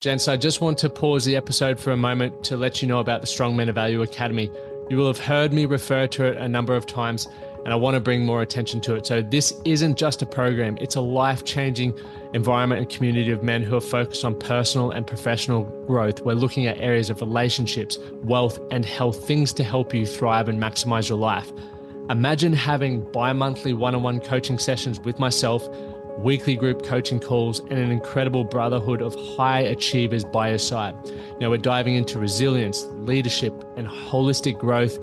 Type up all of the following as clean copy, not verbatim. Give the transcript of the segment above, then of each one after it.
Gents, I just want to pause the episode for a moment to let you know about the Strong Men of Value Academy. You will have heard me refer to it a number of times, and I want to bring more attention to it. So this isn't just a program, it's a life-changing environment and community of men who are focused on personal and professional growth. We're looking at areas of relationships, wealth, and health, things to help you thrive and maximize your life. Imagine having bi-monthly one-on-one coaching sessions with myself, weekly group coaching calls, and an incredible brotherhood of high achievers by your side. Now we're diving into resilience, leadership, and holistic growth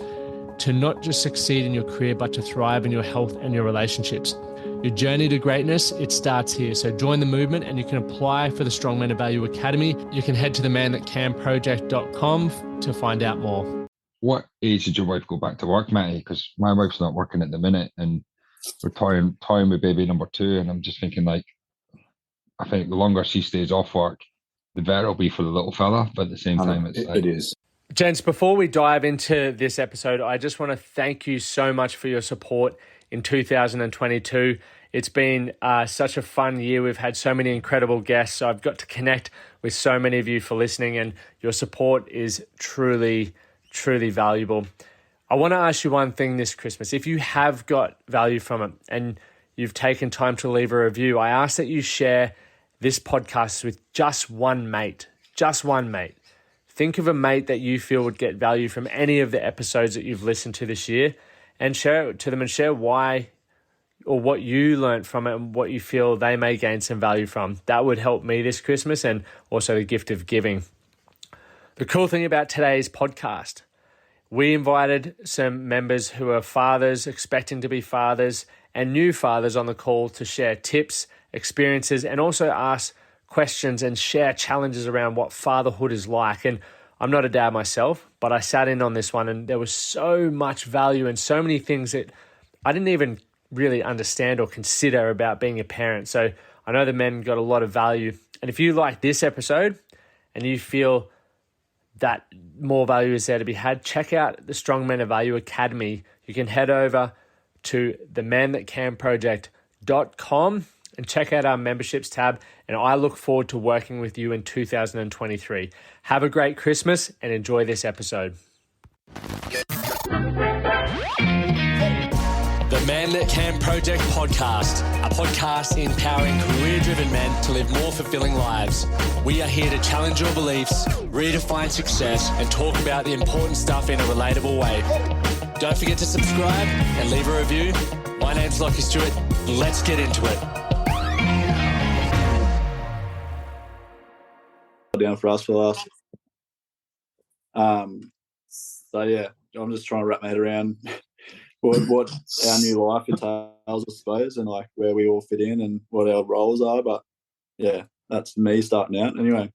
to not just succeed in your career, but to thrive in your health and your relationships. Your journey to greatness, it starts here. So join the movement and you can apply for the Strong Men of Value Academy. You can head to themanthatcanproject.com to find out more. What age did your wife go back to work, Matty? Because my wife's not working at the minute and we're toying with baby number 2, and I'm just thinking, like, I think the longer she stays off work, the better it'll be for the little fella. But at the same time, it is. Gents, before we dive into this episode, I just want to thank you so much for your support in 2022. It's been such a fun year. We've had so many incredible guests. I've got to connect with so many of you for listening, and your support is truly, truly valuable. I want to ask you one thing this Christmas. If you have got value from it and you've taken time to leave a review, I ask that you share this podcast with just one mate. Just one mate. Think of a mate that you feel would get value from any of the episodes that you've listened to this year, and share it to them and share why or what you learned from it and what you feel they may gain some value from. That would help me this Christmas, and also the gift of giving. The cool thing about today's podcast, we invited some members who are fathers, expecting to be fathers, and new fathers on the call to share tips, experiences, and also ask questions and share challenges around what fatherhood is like. And I'm not a dad myself, but I sat in on this one, and there was so much value and so many things that I didn't even really understand or consider about being a parent. So I know the men got a lot of value. And if you like this episode and you feel that more value is there to be had, check out the Strong Men of Value Academy. You can head over to themanthatcanproject.com and check out our memberships tab. And I look forward to working with you in 2023. Have a great Christmas and enjoy this episode. The Man That Can Project podcast, a podcast empowering career-driven men to live more fulfilling lives. We are here to challenge your beliefs, redefine success, and talk about the important stuff in a relatable way. Don't forget to subscribe and leave a review. My name's Lachlan Stuart. Let's get into it. Down for us for the last. So yeah, I'm just trying to wrap my head around what our new life entails, I suppose, and like where we all fit in and what our roles are. But yeah, that's me starting out. Anyway.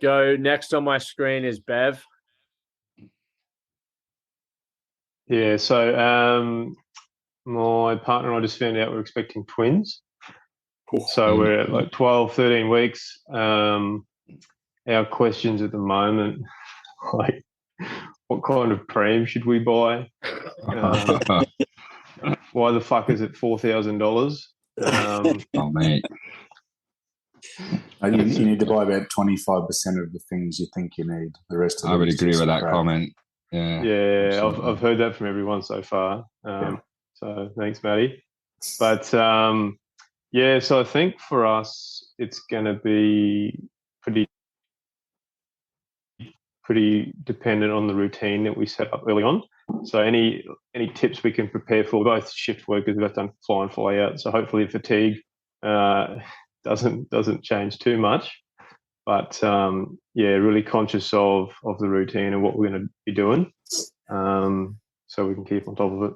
Go next on my screen is Bev. Yeah, so my partner and I just found out we're expecting twins. So we're at like 12, 13 weeks. Our questions at the moment, like, what kind of pram should we buy? Why the fuck is it $4,000? Oh, mate. You need to buy about 25% of the things you think you need. The rest of I would agree with that comment. Yeah, I've heard that from everyone so far. So thanks, Matty. But yeah, so I think for us, it's going to be pretty dependent on the routine that we set up early on. So any tips we can prepare for, both shift workers, we've done fly in, fly out. So hopefully fatigue doesn't change too much. But yeah, really conscious of the routine and what we're going to be doing, so we can keep on top of it.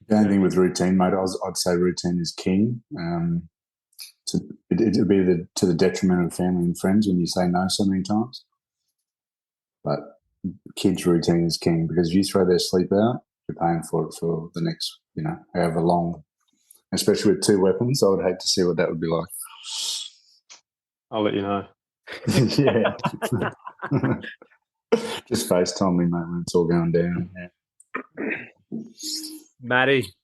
The only thing with routine, mate, I'd say routine is king. It'll be to the detriment of family and friends when you say no so many times. But kids' routine is king, because if you throw their sleep out, you're paying for it for the next, however long. Especially with 2 weapons, I would hate to see what that would be like. I'll let you know. Yeah. Just FaceTime me, mate, when it's all going down. Yeah. Matty.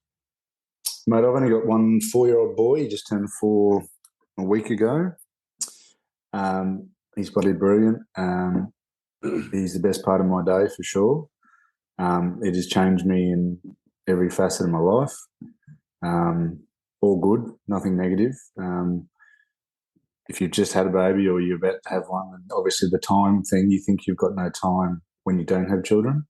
Mate, I've only got one 4-year-old boy. He just turned 4 a week ago. He's bloody brilliant. He's the best part of my day for sure. It has changed me in every facet of my life. All good, nothing negative. If you've just had a baby or you're about to have one, and obviously the time thing, you think you've got no time when you don't have children.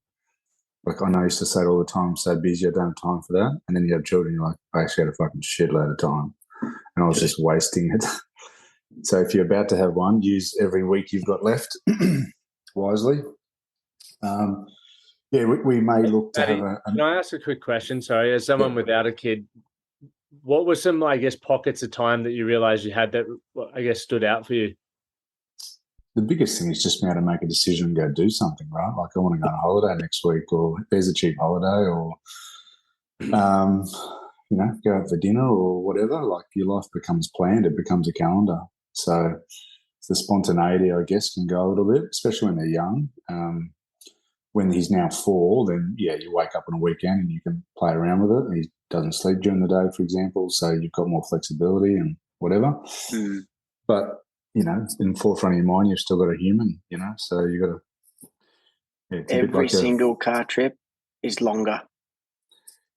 Like I know I used to say it all the time, I'm so busy, I don't have time for that. And then you have children, you're like, I actually had a fucking shitload of time. And I was just wasting it. So if you're about to have one, use every week you've got left wisely. We may look to have a... Can I ask a quick question? Sorry, as someone without a kid, what were some, I guess, pockets of time that you realised you had that, I guess, stood out for you? The biggest thing is just being able to make a decision and go do something, right? Like I want to go on a holiday next week, or there's a cheap holiday, or go out for dinner or whatever. Like your life becomes planned, it becomes a calendar. So the spontaneity, I guess, can go a little bit, especially when they're young. When he's now 4, then you wake up on a weekend and you can play around with it. He doesn't sleep during the day, for example, so you've got more flexibility and whatever. But in the forefront of your mind, you've still got a human, so you got to. Every single car trip is longer.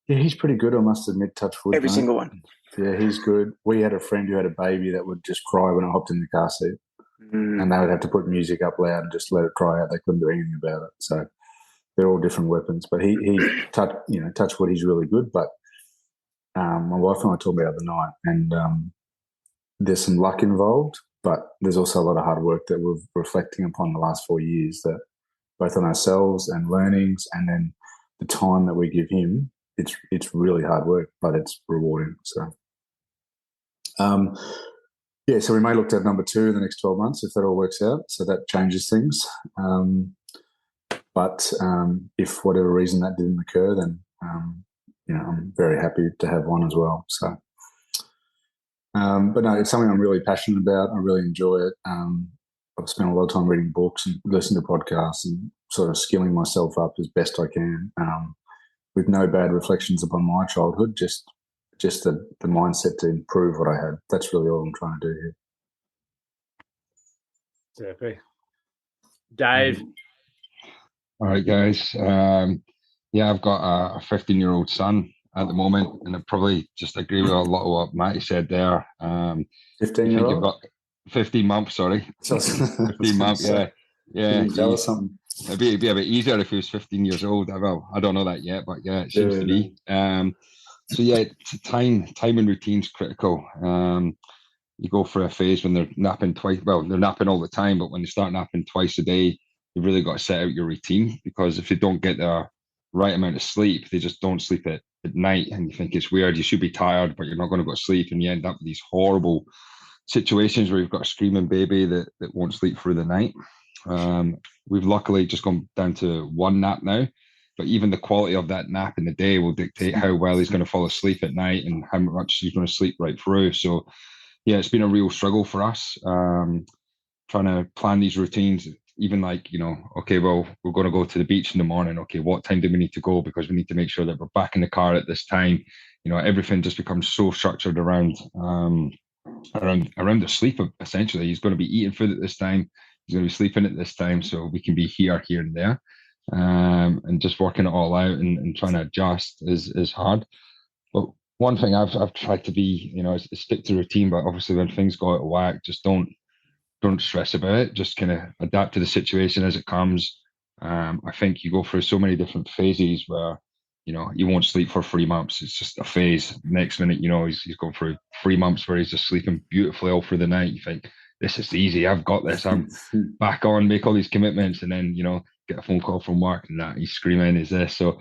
Yeah, he's pretty good, I must admit, touch wood. Every single one. Yeah, he's good. We had a friend who had a baby that would just cry when I hopped in the car seat. And they would have to put music up loud and just let it cry out. They couldn't do anything about it. So they're all different weapons. But he touch wood, he's really good. But my wife and I talked about it the night, and there's some luck involved, but there's also a lot of hard work that we're reflecting upon the last 4 years, that both on ourselves and learnings, and then the time that we give him. It's really hard work, but it's rewarding. So, so we may look to have number 2 in the next 12 months if that all works out. So that changes things. But if for whatever reason that didn't occur, then I'm very happy to have one as well. So, but no, it's something I'm really passionate about. I really enjoy it. I've spent a lot of time reading books and listening to podcasts and sort of skilling myself up as best I can. With no bad reflections upon my childhood, just the mindset to improve what I had. That's really all I'm trying to do here. Exactly. Dave. All right, guys. I've got a 15-year-old son at the moment, and I probably just agree with a lot of what Matty said there. 15-year-old? You've got 15 months, sorry. 15 months, yeah. Can you tell us something? It'd be a bit easier if he was 15 years old. I don't know that yet, but yeah, it seems to be. Time and routine's critical. You go for a phase when they're napping twice. Well, they're napping all the time, but when they start napping twice a day, you've really got to set out your routine, because if they don't get the right amount of sleep, they just don't sleep at night, and you think it's weird. You should be tired, but you're not going to go to sleep, and you end up with these horrible situations where you've got a screaming baby that won't sleep through the night. We've luckily just gone down to 1 nap now, but even the quality of that nap in the day will dictate how well he's going to fall asleep at night and how much he's going to sleep right through. So yeah, it's been a real struggle for us, trying to plan these routines. Even okay, well, we're going to go to the beach in the morning. Okay, what time do we need to go? Because we need to make sure that we're back in the car at this time. Everything just becomes so structured around the sleep. Essentially, he's going to be eating food at this time. He's going to be sleeping at this time, so we can be here, and there, and just working it all out and trying to adjust is hard. But one thing I've tried to be, is stick to routine. But obviously, when things go out of whack, just don't stress about it. Just kind of adapt to the situation as it comes. I think you go through so many different phases where you won't sleep for 3 months. It's just a phase. Next minute, he's gone through 3 months where he's just sleeping beautifully all through the night. You think, this is easy. I've got this. I'm back on, make all these commitments, and then, get a phone call from work and that he's screaming, is this? So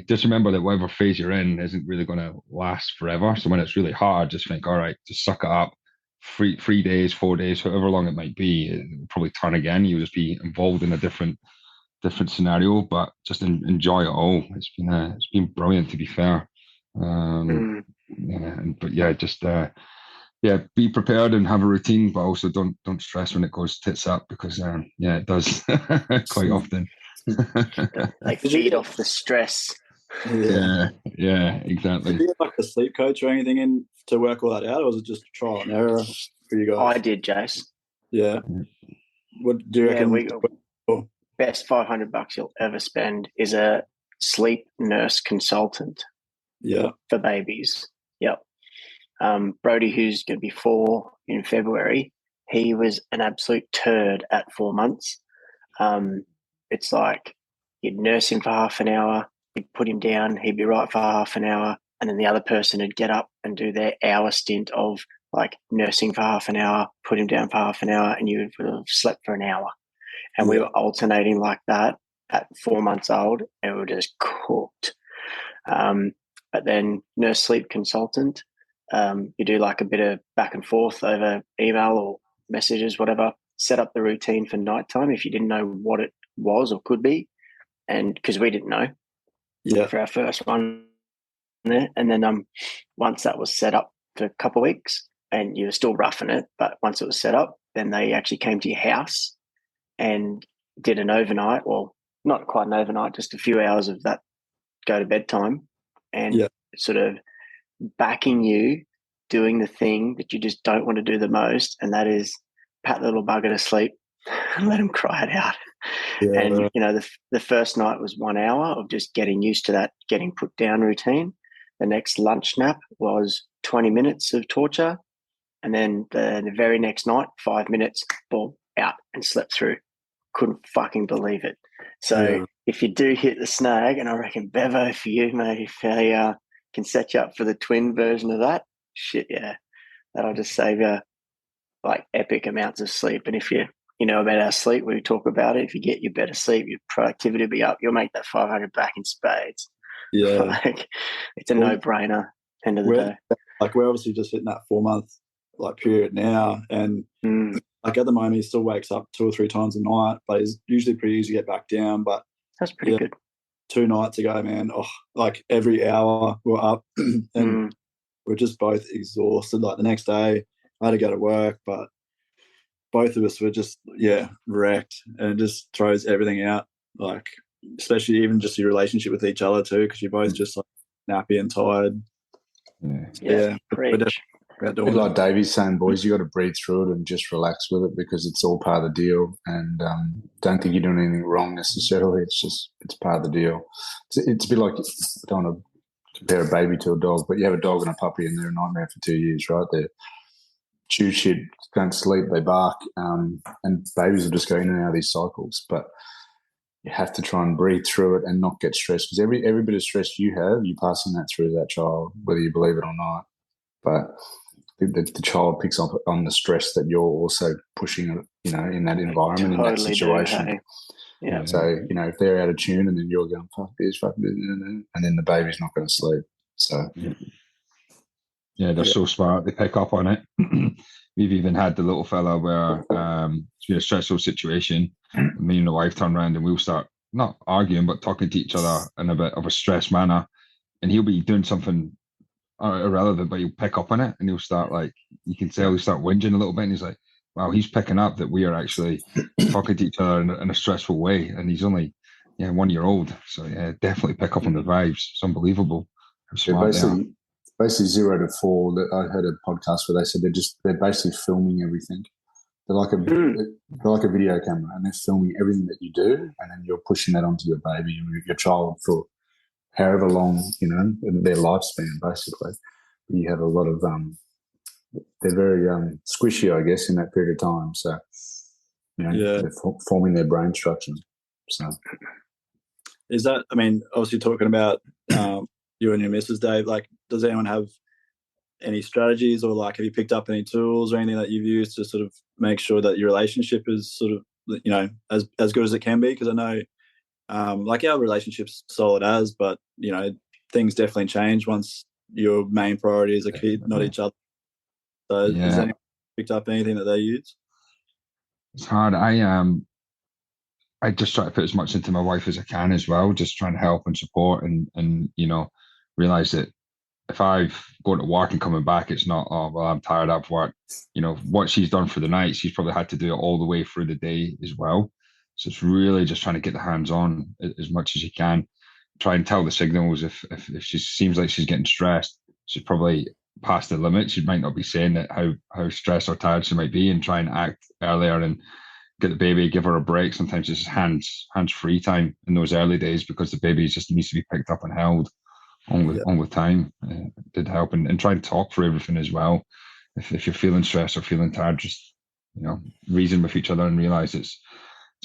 just remember that whatever phase you're in isn't really going to last forever. So when it's really hard, just think, all right, just suck it up. 3 days, 4 days, however long it might be, it'll probably turn again. You'll just be involved in a different scenario, but just enjoy it all. It's been brilliant, to be fair. Be prepared and have a routine, but also don't stress when it goes tits up, because it does quite often. They feed off the stress Yeah, exactly. Did you get like a sleep coach or anything in to work all that out, or was it just trial and error for you guys? I did, Jace. Yeah. What do you reckon? Best $500 you'll ever spend is a sleep nurse consultant. Yeah. For babies. Yep. Brody, who's going to be 4 in February, he was an absolute turd at 4 months. It's like you'd nurse him for half an hour, you'd put him down, he'd be right for half an hour, and then the other person would get up and do their hour stint of like nursing for half an hour, put him down for half an hour, and you would have slept for an hour. And we were alternating like that at 4 months old, and we were just cooked. But then nurse sleep consultant, you do like a bit of back and forth over email or messages, whatever, set up the routine for nighttime if you didn't know what it was or could be. And because we didn't know for our first one there. And then once that was set up for a couple of weeks and you were still roughing it, but once it was set up, then they actually came to your house and did an overnight, well, not quite an overnight, just a few hours of that go to bedtime and sort of backing you doing the thing that you just don't want to do the most, and that is pat the little bugger to sleep and let him cry it out. And the first night was 1 hour of just getting used to that getting put down routine. The next lunch nap was 20 minutes of torture, and then the very next night 5 minutes, boom, out and slept through. Couldn't fucking believe it. So if you do hit the snag, and I reckon Bevo for you, mate, if I can set you up for the twin version of that, shit, yeah, that'll just save you like epic amounts of sleep. And if you know about our sleep, we talk about it. If you get your better sleep, your productivity will be up. You'll make that 500 back in spades. Yeah, like it's a no-brainer. End of the day, like we're obviously just hitting that 4 month like period now, and like at the moment he still wakes up 2 or 3 times a night, but it's usually pretty easy to get back down. But that's pretty good. 2 nights ago, man, like every hour we're up and we're just both exhausted. Like the next day I had to go to work, but both of us were just wrecked, and it just throws everything out, like especially even just your relationship with each other too, because you're both just like snappy and tired. But like Davey's saying, boys, you got to breathe through it and just relax with it, because it's all part of the deal. And don't think you're doing anything wrong necessarily. It's part of the deal. It's a bit like, I don't want to compare a baby to a dog, but you have a dog and a puppy and they're a nightmare for 2 years, right? They chew shit, don't sleep, they bark, and babies will just go in and out of these cycles. But you have to try and breathe through it and not get stressed, because every bit of stress you have, you're passing that through to that child, whether you believe it or not. But the child picks up on the stress that you're also pushing, in that environment, in that situation. Yeah. So, if they're out of tune and then you're going, fuck this, and then the baby's not going to sleep. So, yeah, they're so smart. They pick up on it. We've even had the little fella where it's been a stressful situation. Me and the wife turn around and we'll start not arguing, but talking to each other in a bit of a stressed manner. And he'll be doing something irrelevant, but he'll pick up on it and he'll start, like, you can tell he'll start whinging a little bit, and he's like, wow, he's picking up that we are actually talking to each other in a stressful way, and he's only 1 year old. So yeah, definitely pick up on the vibes. It's unbelievable how smart they are. Basically 0 to 4. I heard a podcast where they said they're basically filming everything. They're like a video camera, and they're filming everything that you do, and then you're pushing that onto your baby and your child for however long, their lifespan, basically. You have a lot of, they're very squishy, I guess, in that period of time. So, they're forming their brain structure. So, is that, obviously talking about you and your missus, Dave, like, does anyone have any strategies, or like, have you picked up any tools or anything that you've used to sort of make sure that your relationship is sort of, as good as it can be? Because I know, like, our relationship's solid as, but things definitely change once your main priority is a kid, not each other. So has anyone picked up anything that they use? It's hard. I just try to put as much into my wife as I can as well, just trying to help and support, and realize that if I've gone to work and coming back, it's not, oh, well, I'm tired of work. What she's done for the night, she's probably had to do it all the way through the day as well. So it's really just trying to get the hands on as much as you can. try and tell the signals. If she seems like she's getting stressed, she's probably past the limit. She might not be saying that how stressed or tired she might be, and try and act earlier and get the baby, give her a break. Sometimes it's hands free time in those early days, because the baby just needs to be picked up and held on with time. Did help, and try and talk for everything as well. If you're feeling stressed or feeling tired, just reason with each other and realize it's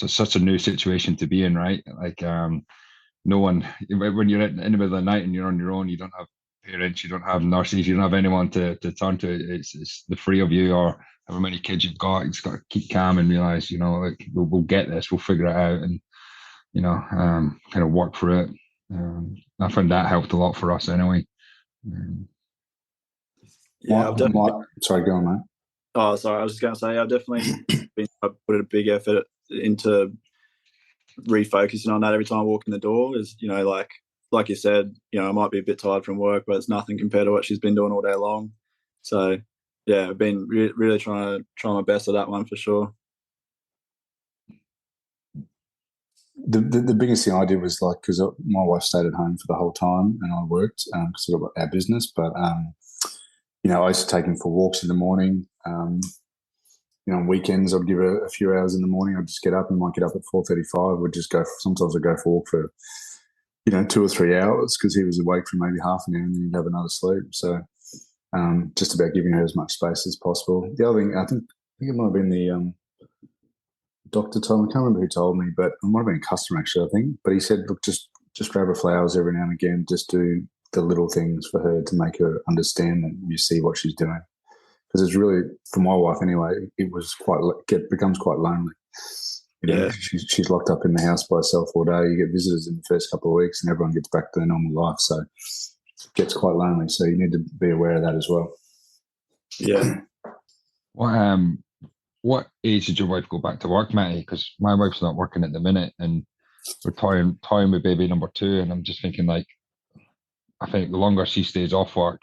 such a new situation to be in, right? Like no one, when you're in the middle of the night and you're on your own, you don't have parents, you don't have nurses, you don't have anyone to turn to. It's the three of you, or however many kids you've got. You just got to keep calm and realize, like we'll get this, we'll figure it out, and kind of work through it. I found that helped a lot for us anyway. I've definitely. Sorry, go on, mate. Oh, sorry. I was just going to say I've definitely put a big effort into refocusing on that every time I walk in the door. Is like you said, I might be a bit tired from work, but it's nothing compared to what she's been doing all day long. So yeah, I've been really trying my best at that one for sure. The biggest thing I did was because my wife stayed at home for the whole time and I worked because of our business. But I used to take him for walks in the morning. On weekends I'd give her a few hours in the morning. I'd just get up, and might get up at 4:35. We'd just go. Sometimes I'd go for a walk for 2 or 3 hours because he was awake for maybe half an hour, and then he'd have another sleep. So just about giving her as much space as possible. The other thing, I think it might have been the doctor told me. I can't remember who told me, but it might have been a customer actually, I think. But he said, look, just grab her flowers every now and again. Just do the little things for her to make her understand that you see what she's doing. Because it's really, for my wife anyway, it becomes quite lonely. She's locked up in the house by herself all day. You get visitors in the first couple of weeks, and everyone gets back to their normal life. So it gets quite lonely. So you need to be aware of that as well. Yeah. What age did your wife go back to work, Matty? Because my wife's not working at the minute, and we're toying with baby number 2, and I'm just thinking, like, I think the longer she stays off work,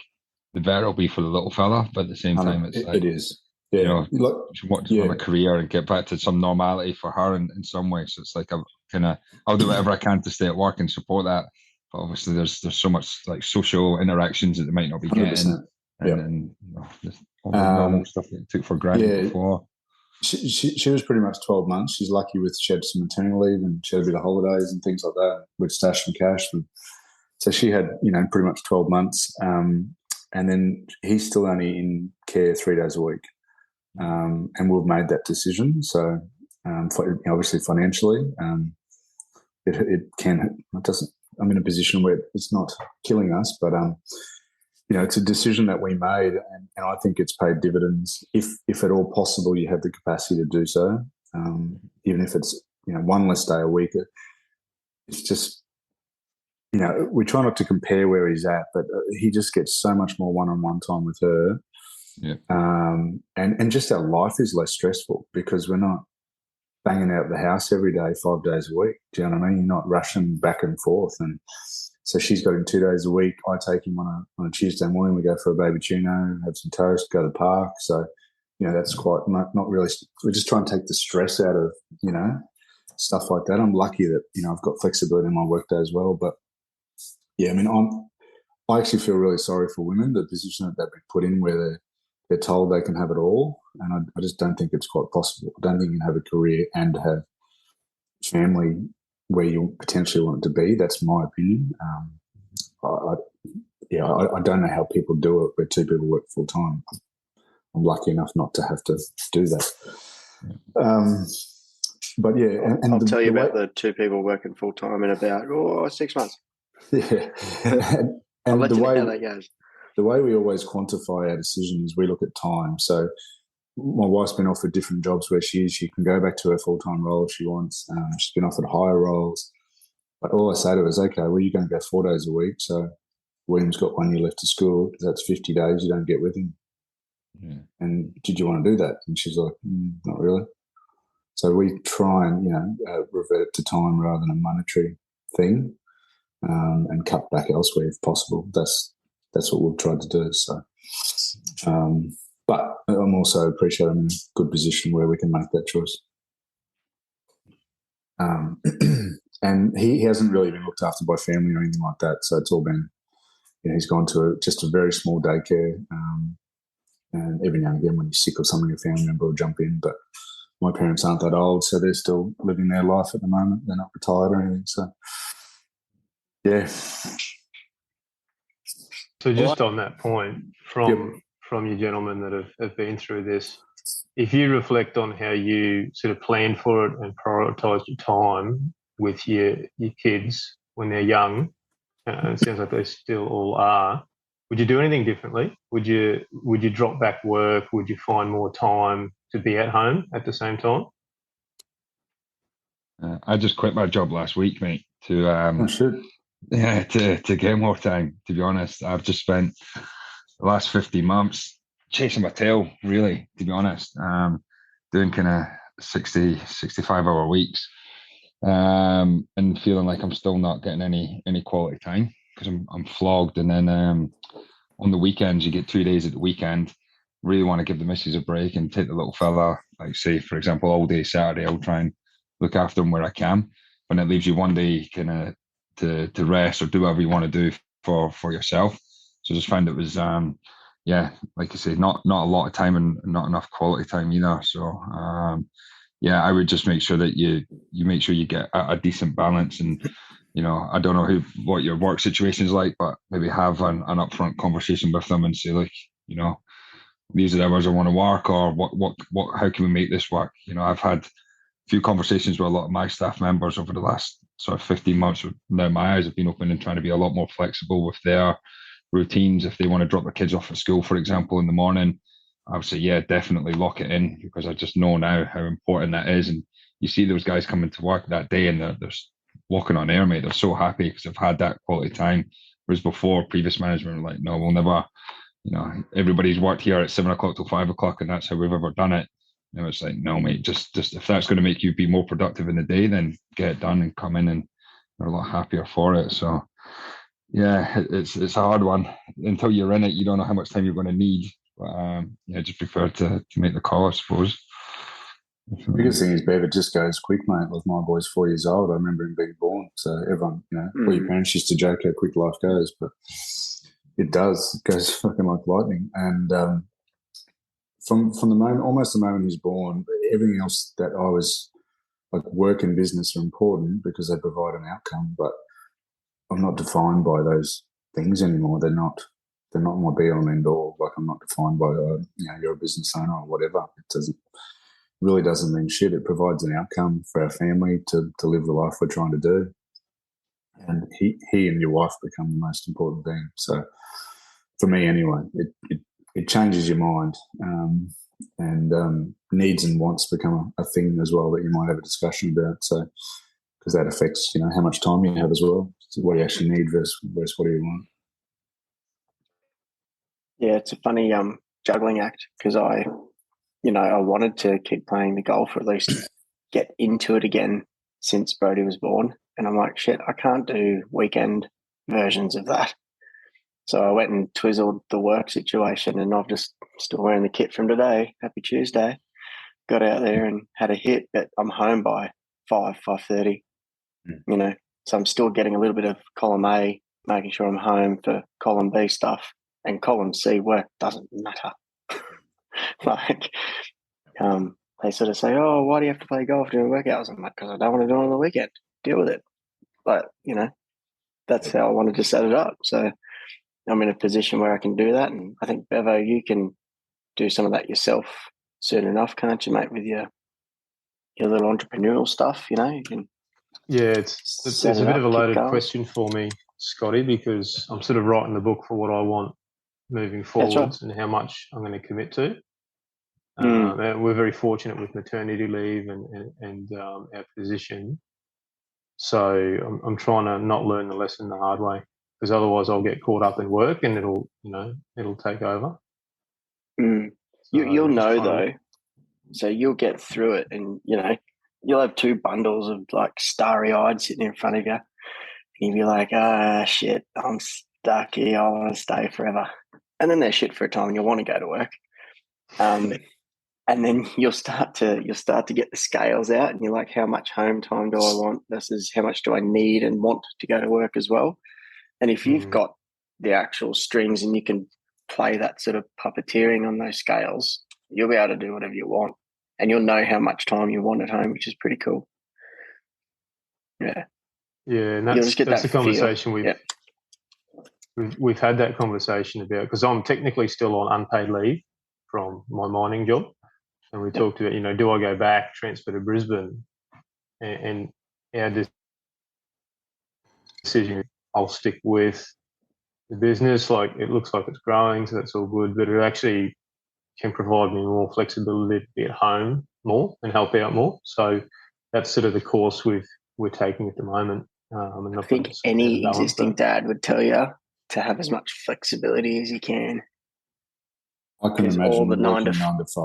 the better it'll be for the little fella. But at the same time, it is. Yeah, she wants to have a career and get back to some normality for her in some way. So it's like I'll do whatever I can to stay at work and support that. But obviously, there's so much like social interactions that they might not be getting, and all the normal stuff that you took for granted before. She was pretty much 12 months. She's lucky she had some maternity leave, and she had a bit of holidays and things like that. We'd stash some cash, and so she had pretty much 12 months. And then he's still only in care 3 days a week. And we've made that decision. So obviously financially, I'm in a position where it's not killing us, but it's a decision that we made, and I think it's paid dividends. If at all possible, you have the capacity to do so, even if it's one less day a week. It's just we try not to compare where he's at, but he just gets so much more one-on-one time with her. Yeah. And just our life is less stressful because we're not banging out the house every day, 5 days a week. Do you know what I mean? You're not rushing back and forth. And so she's got him 2 days a week. I take him on a Tuesday morning. We go for a baby tuno, have some toast, go to the park. So, that's quite not really. We just try and take the stress out of, stuff like that. I'm lucky that, I've got flexibility in my workday as well. But yeah, I mean, I actually feel really sorry for women, the position that they've been put in where they're told they can have it all. And I just don't think it's quite possible. I don't think you can have a career and have family where you potentially want it to be. That's my opinion. I don't know how people do it where 2 people work full time. I'm lucky enough not to have to do that. But yeah, and I'll tell you about the 2 people working full time in about 6 months. Yeah, and I'll let you know how that goes. The way we always quantify our decision is we look at time. So my wife's been offered different jobs where she can go back to her full-time role if she wants. She's been offered higher roles. But all I say to her is, okay, well, you're going to go 4 days a week. So William's got 1 year left to school. That's 50 days you don't get with him. Yeah. And did you want to do that? And she's like, not really. So we try and, revert to time rather than a monetary thing, and cut back elsewhere if possible. That's what we've tried to do. So, but I'm also appreciate I'm in a good position where we can make that choice. And he hasn't really been looked after by family or anything like that. So it's all been, he's gone to just a very small daycare. And every now and again, when he's sick or something, a family member will jump in. But my parents aren't that old, so they're still living their life at the moment. They're not retired or anything. So, yeah. So just on that point, from you gentlemen that have been through this, if you reflect on how you sort of planned for it and prioritised your time with your kids when they're young, it sounds like they still all are, would you do anything differently? Would you drop back work? Would you find more time to be at home at the same time? I just quit my job last week, mate, to get more time. To be honest, I've just spent the last 15 months chasing my tail, really, to be honest. Doing kind of 60, 65-hour weeks, and feeling like I'm still not getting any quality time because I'm flogged. And then on the weekends, you get 2 days at the weekend. Really want to give the missus a break and take the little fella, like say, for example, all day Saturday, I'll try and look after him where I can. But it leaves you one day kind of to rest or do whatever you want to do for yourself. So just found it was, like I say, not a lot of time and not enough quality time either. So I would just make sure that you make sure you get a decent balance. And I don't know what your work situation is like, but maybe have an upfront conversation with them and say, like, these are the hours I want to work, or what how can we make this work? I've had a few conversations with a lot of my staff members over the last sort of 15 months. Now my eyes have been open and trying to be a lot more flexible with their routines. If they want to drop their kids off at school, for example, in the morning, I would say, yeah, definitely lock it in, because I just know now how important that is. And you see those guys coming to work that day and they're walking on air, mate. They're so happy because they've had that quality time. Whereas before, previous management were like, no, we'll never, everybody's worked here at 7 o'clock till 5 o'clock and that's how we've ever done it. It's like, no, mate, just if that's going to make you be more productive in the day, then get it done and come in, and they're a lot happier for it. So yeah, it's a hard one. Until you're in it, you don't know how much time you're going to need. But just prefer to make the call, I suppose. The biggest thing is, Bev, it just goes quick, mate. Like, my boy's 4 years old. I remember him being born. So everyone, all your parents used to joke how quick life goes, but it does. It goes fucking like lightning. And from the moment, almost the moment he's born, everything else that I was like, work and business are important because they provide an outcome. But I'm not defined by those things anymore. They're not my be all and end all. Like, I'm not defined by you're a business owner or whatever. It really doesn't mean shit. It provides an outcome for our family to live the life we're trying to do. And he and your wife become the most important thing. So for me anyway, it changes your mind. And needs and wants become a thing as well that you might have a discussion about. So, because that affects, how much time you have as well. So what you actually need versus what do you want. Yeah, it's a funny juggling act, because I wanted to keep playing the golf, or at least get into it again since Brody was born. And I'm like, shit, I can't do weekend versions of that. So I went and twizzled the work situation, and I've just still wearing the kit from today. Happy Tuesday. Got out there and had a hit, but I'm home by 5:30. So I'm still getting a little bit of column A, making sure I'm home for column B stuff, and column C work doesn't matter. Like, they sort of say, oh, why do you have to play golf during work hours? I'm like, because I don't want to do it on the weekend. Deal with it. But, that's how I wanted to set it up. So I'm in a position where I can do that. And I think, Bevo, you can do some of that yourself soon enough, can't you, mate, with your little entrepreneurial stuff, you can. Yeah, it's a bit of a loaded question for me, Scotty, because I'm sort of writing the book for what I want moving forwards and how much I'm going to commit to. And we're very fortunate with maternity leave and our position. So I'm trying to not learn the lesson the hard way, because otherwise I'll get caught up in work and it'll take over. So you'll know though. So you'll get through it, and you'll have two bundles of like starry-eyed sitting in front of you, and you'll be like, shit, I'm stuck here. I want to stay forever. And then they're shit for a time, and you'll want to go to work. and then you'll start to get the scales out, and you're like, how much home time do I want versus how much do I need and want to go to work as well. And if you've got the actual strings and you can play that sort of puppeteering on those scales, you'll be able to do whatever you want, and you'll know how much time you want at home, which is pretty cool. Yeah, and you'll just get that's that the conversation feel. we've had that conversation about, because I'm technically still on unpaid leave from my mining job, and we talked about, do I go back, transfer to Brisbane, and our decision, I'll stick with the business. Like, it looks like it's growing, so that's all good, but it actually can provide me more flexibility to be at home more and help out more. So that's sort of the course we're taking at the moment. I think any existing dad would tell you to have as much flexibility as you can. I couldn't imagine all the working 9 to 5.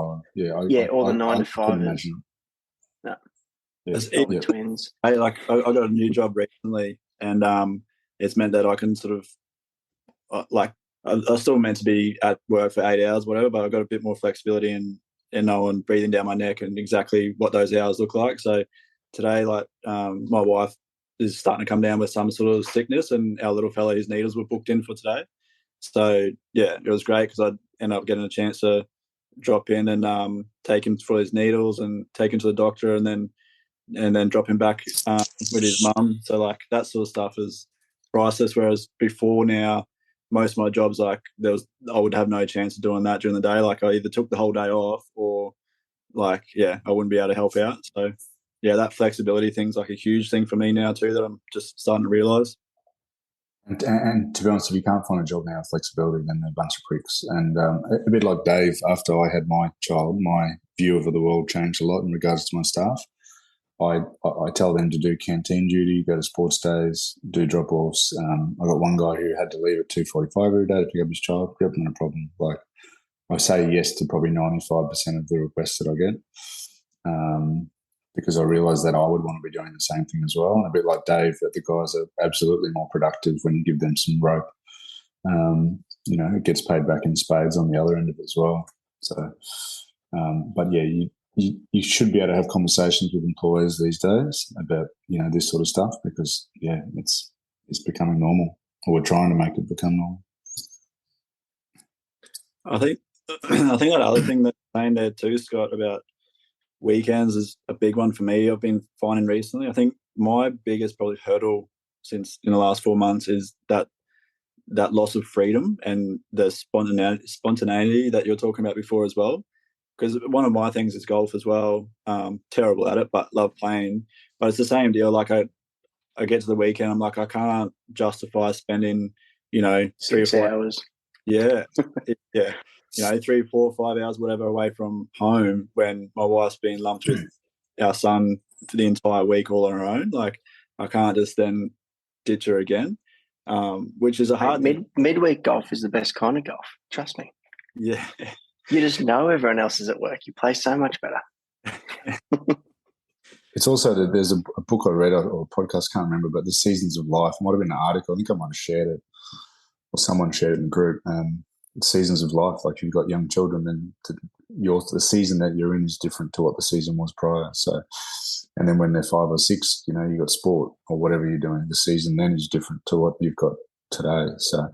All the 9 to 5. Couldn't imagine. No. Yeah. Twins. I got a new job recently, and it's meant that I can sort of I'm still meant to be at work for 8 hours, whatever, but I've got a bit more flexibility in knowing breathing down my neck and exactly what those hours look like. So today, my wife is starting to come down with some sort of sickness, and our little fella, his needles were booked in for today. So yeah, it was great because I ended up getting a chance to drop in and take him for his needles and take him to the doctor, and then drop him back with his mum. So that sort of stuff is priceless. Whereas before now, most of my jobs, I would have no chance of doing that during the day. I either took the whole day off or I wouldn't be able to help out. So yeah, that flexibility thing's a huge thing for me now too, that I'm just starting to realise. And to be honest, if you can't find a job now with flexibility, then they're a bunch of pricks. And a bit like Dave, after I had my child, my view of the world changed a lot in regards to my staff. I tell them to do canteen duty, go to sports days, do drop-offs. I got one guy who had to leave at 2:45 every day to pick up his child. Pick up no problem. I say yes to probably 95% of the requests that I get, because I realise that I would want to be doing the same thing as well. And a bit like Dave, that the guys are absolutely more productive when you give them some rope. It gets paid back in spades on the other end of it as well. So, but yeah, you should be able to have conversations with employers these days about this sort of stuff, because it's becoming normal, or we're trying to make it become normal. I think that other thing that's saying there too, Scott, about weekends is a big one for me. I've been finding recently. I think my biggest probably hurdle since in the last 4 months is that loss of freedom and the spontaneity that you're talking about before as well. Because one of my things is golf as well. Terrible at it, but love playing. But it's the same deal. I get to the weekend, I'm like, I can't justify spending, 3 or 4 hours. Yeah, 3, 4, 5 hours, whatever, away from home when my wife's been lumped with our son for the entire week all on her own. I can't just then ditch her again, which is a hard thing. Midweek golf is the best kind of golf. Trust me. Yeah. You just know everyone else is at work. You play so much better. It's also that there's a book I read or a podcast, can't remember, but The Seasons of Life. It might have been an article. I think I might have shared it, or someone shared it in the group. Seasons of life, like you've got young children, then the season that you're in is different to what the season was prior. So, and then when they're 5 or 6, you've got sport or whatever you're doing. The season then is different to what you've got today. So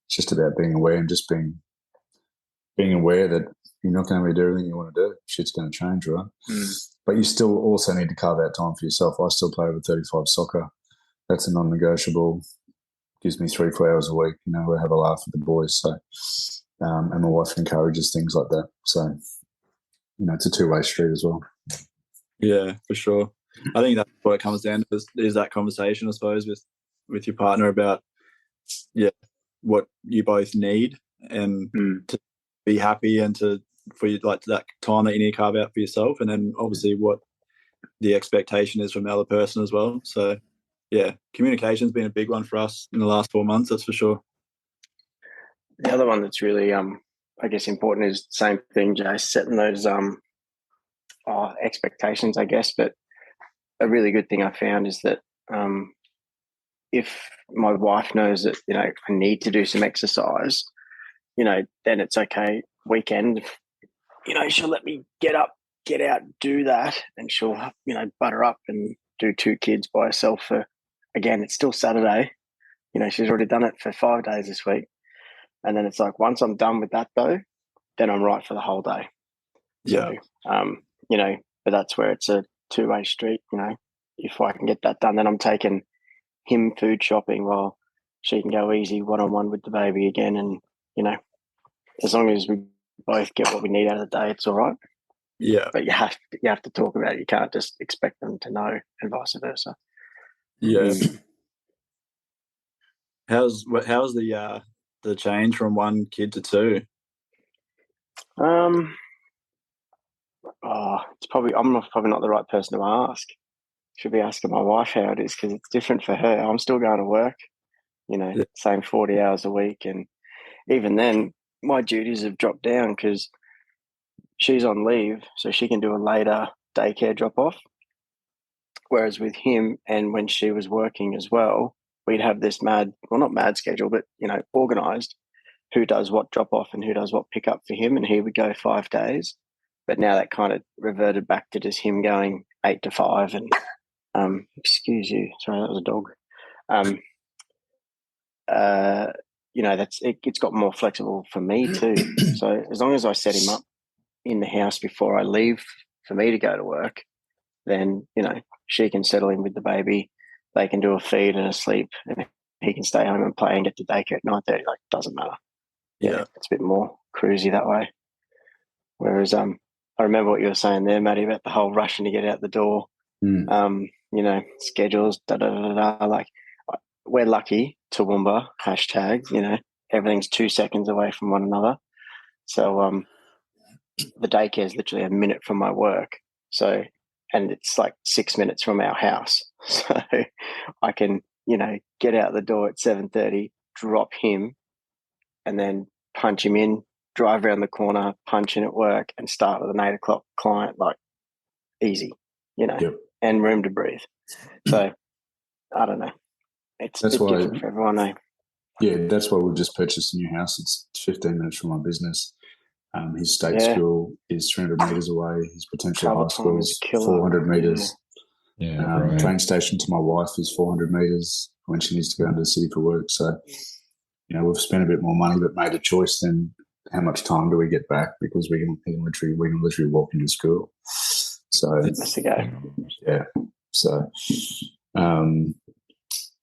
it's just about being aware and just being aware that you're not going to be doing everything you want to do. Shit's going to change, right? But you still also need to carve out time for yourself. I still play over 35 soccer. That's a non-negotiable. Gives me 3-4 hours a week. We have a laugh with the boys. So, and my wife encourages things like that. So, it's a two-way street as well. Yeah, for sure. I think that's what it comes down to is that conversation, I suppose, with your partner about what you both need and to be happy and for you that time that you need to carve out for yourself, and then obviously what the expectation is from the other person as well. So yeah, communication's been a big one for us in the last 4 months, that's for sure. The other one that's really I guess important is the same thing, Jay, setting those expectations, I guess. But a really good thing I found is that if my wife knows that I need to do some exercise, then it's okay. Weekend, she'll let me get up, get out, do that, and she'll, butter up and do 2 kids by herself for, again, it's still Saturday. She's already done it for 5 days this week. And then it's like, once I'm done with that though, then I'm right for the whole day. Yeah. So, but that's where it's a 2-way street, if I can get that done, then I'm taking him food shopping while she can go easy one-on-one with the baby again. And, as long as we both get what we need out of the day, it's all right. Yeah. But you have to talk about it. You can't just expect them to know, and vice versa. Yeah. How's the change from 1 kid to 2? It's probably, I'm probably not the right person to ask. Should be asking my wife how it is, because it's different for her. I'm still going to work, same 40 hours a week, and even then, my duties have dropped down because she's on leave, so she can do a later daycare drop off. Whereas with him, and when she was working as well, we'd have this not mad schedule, but organised who does what drop off and who does what pick up for him, and he would go 5 days. But now that kind of reverted back to just him going 8 to 5. And excuse you, sorry, that was a dog. It's got more flexible for me too. So as long as I set him up in the house before I leave for me to go to work, then she can settle in with the baby. They can do a feed and a sleep, and he can stay home and play and get to daycare at 9:30. Like, doesn't matter. Yeah, it's a bit more cruisy that way. Whereas I remember what you were saying there, Matty, about the whole rushing to get out the door. Schedules, like, we're lucky, Toowoomba, #, everything's 2 seconds away from one another. So the daycare is literally a minute from my work. So, and it's like 6 minutes from our house. So I can, get out the door at 7:30, drop him, and then punch him in, drive around the corner, punch in at work, and start with an 8 o'clock client, like, easy, Yep. and room to breathe. So I don't know. It's different for everyone, eh? Yeah, that's why we've just purchased a new house. It's 15 minutes from my business. His state school is 300 metres away. His potential high school is 400 metres. Yeah. Train station to my wife is 400 metres when she needs to go into the city for work. So, we've spent a bit more money but made a choice. Then how much time do we get back? Because we can literally walk into school. So that's the go. Yeah. So,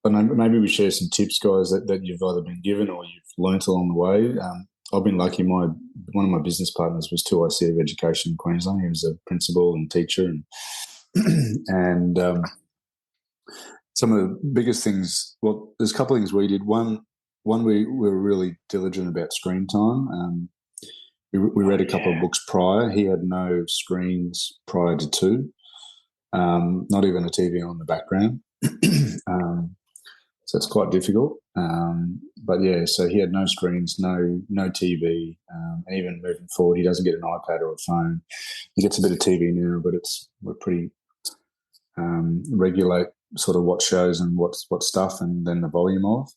but maybe we share some tips, guys, that you've either been given or you've learnt along the way. I've been lucky. One of my business partners was 2IC of Education in Queensland. He was a principal and teacher, and some of the biggest things. Well, there's a couple of things we did. One, we were really diligent about screen time. We read a couple of books prior. He had no screens prior to 2, not even a TV on the background. So it's quite difficult. But yeah, so he had no screens, no TV, and even moving forward, he doesn't get an iPad or a phone. He gets a bit of TV now, but we're pretty regulate sort of what shows and what stuff, and then the volume of.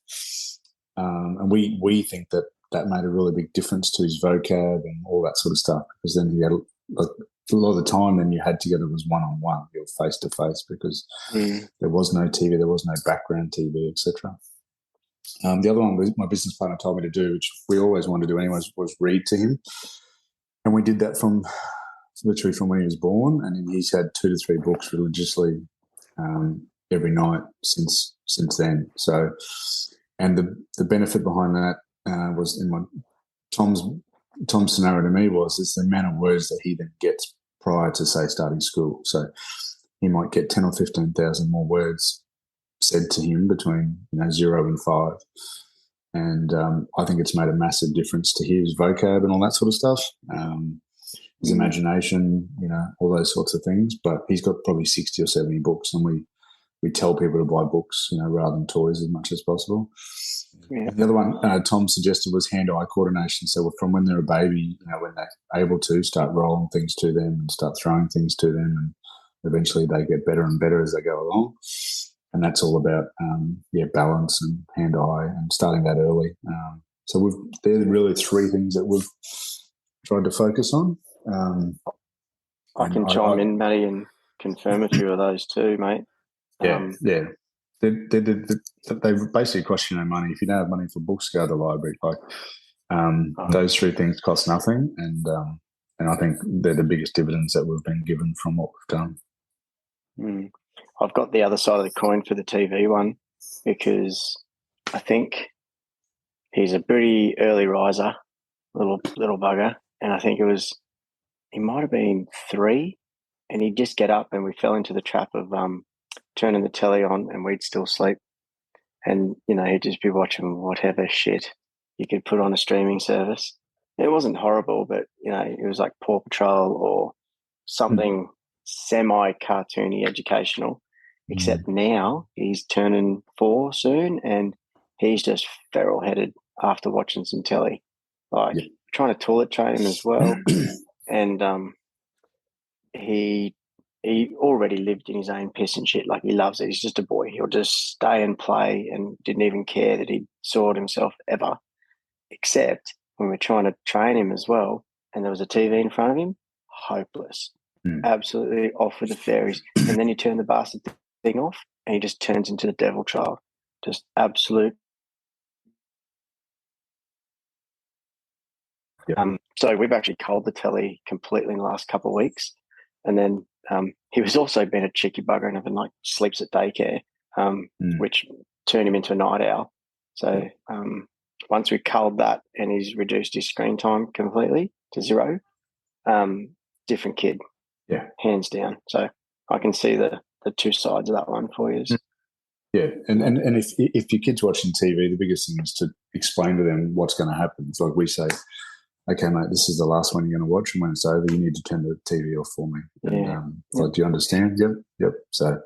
And we think that made a really big difference to his vocab and all that sort of stuff, because then he had a lot of the time then you had together was one-on-one, you're face-to-face, because there was no TV, there was no background TV, etc. The other one my business partner told me to do, which we always wanted to do anyway, was read to him. And we did that literally from when he was born, and he's had 2 to 3 books religiously every night since then. So, and the benefit behind that was in Tom's scenario to me it's the amount of words that he then gets prior to, say, starting school. So he might get 10 or 15,000 more words said to him between 0 and 5. And I think it's made a massive difference to his vocab and all that sort of stuff, his imagination, all those sorts of things. But he's got probably 60 or 70 books, and we tell people to buy books, rather than toys as much as possible. Yeah. The other one Tom suggested was hand-eye coordination. So from when they're a baby, when they're able to start rolling things to them and start throwing things to them, and eventually they get better and better as they go along. And that's all about, balance and hand-eye and starting that early. So they're really 3 things that we've tried to focus on. I can chime in, Matty, and confirm a few of those too, mate. Yeah. They basically cost you no money. If you don't have money for books, go to the library. Those three things cost nothing, and I think they're the biggest dividends that we've been given from what we've done. I've got the other side of the coin for the TV one, because I think he's a pretty early riser, little bugger, and I think he might have been 3, and he'd just get up, and we fell into the trap of turning the telly on, and we'd still sleep, and he'd just be watching whatever shit you could put on a streaming service. It wasn't horrible, but it was like Paw Patrol or something semi-cartoony, educational. Except now he's turning 4 soon, and he's just feral-headed after watching some telly. Trying to toilet train him as well, and he already lived in his own piss and shit. Like, he loves it. He's just a boy. He'll just stay and play, and didn't even care that he'd sawed himself ever. Except when we're trying to train him as well, and there was a TV in front of him, hopeless. Absolutely off with the fairies. And then you turn the bastard thing off, and he just turns into the devil child. Just absolute. So we've actually culled the telly completely in the last couple of weeks. And then he was also been a cheeky bugger and having sleeps at daycare, which turned him into a night owl. So once we culled that and he's reduced his screen time completely to 0, different kid, hands down. So I can see the two sides of that one for you. Yeah, and if your kid's watching TV, the biggest thing is to explain to them what's going to happen. It's like we say, okay, mate, this is the last one you're going to watch, and when it's over, you need to turn the TV off for me. And do you understand? Yep. So,